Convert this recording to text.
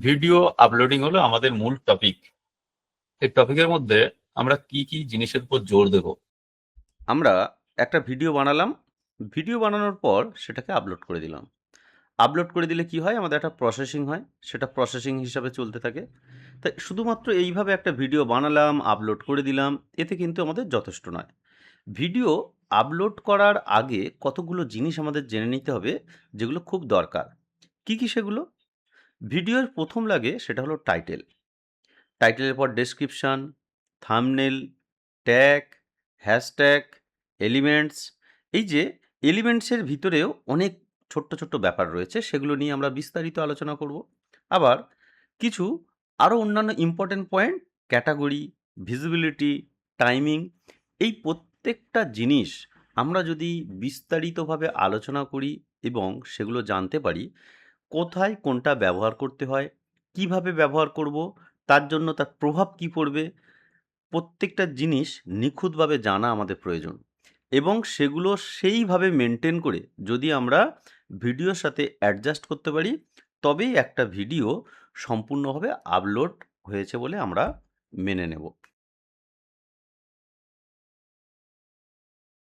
Video uploading হলো আমাদের মূল টপিক। এই টপিকের মধ্যে আমরা কি কি জিনিসের উপর জোর দেব? আমরা একটা ভিডিও বানালাম। ভিডিও বানানোর পর সেটাকে আপলোড করে দিলাম। আপলোড করে দিলে কি হয়? আমাদের একটা প্রসেসিং হয়। সেটা প্রসেসিং হিসাবে চলতে থাকে। তাই শুধুমাত্র এইভাবে একটা ভিডিও বানালাম, আপলোড করে দিলাম, এতে কিন্তু আমাদের যথেষ্ট নয়। ভিডিও আপলোড করার আগে কতগুলো জিনিস আমাদের জেনে নিতে হবে, যেগুলো খুব দরকার। কি, কি সেগুলো? ভিডিওর ১ম লাগে সেটা হলো টাইটেল। টাইটেলের পর description, thumbnail, tag, hashtag, elements. এই যে এলিমেন্টসের ভিতরেও অনেক ছোট্ট ছোট্ট ব্যাপার রয়েছে, সেগুলো নিয়ে আমরা বিস্তারিত আলোচনা করব। আবার কিছু আরও অন্যান্য important point, category, visibility, timing, এই প্রত্যেকটা জিনিস আমরা যদি বিস্তারিতভাবে আলোচনা করি এবং সেগুলো জানতে পারি, কোথায় কোনটা ব্যবহার করতে হয়, কিভাবে ব্যবহার করব, তার জন্য তার প্রভাব কি পড়বে, প্রত্যেকটা জিনিস নিখুঁতভাবে জানা আমাদের প্রয়োজন। এবং সেগুলো সেইভাবে মেনটেন করে যদি আমরা ভিডিওর সাথে অ্যাডজাস্ট করতে পারি, তবেই একটা ভিডিও সম্পূর্ণভাবে আপলোড হয়েছে বলে আমরা মেনে নেব।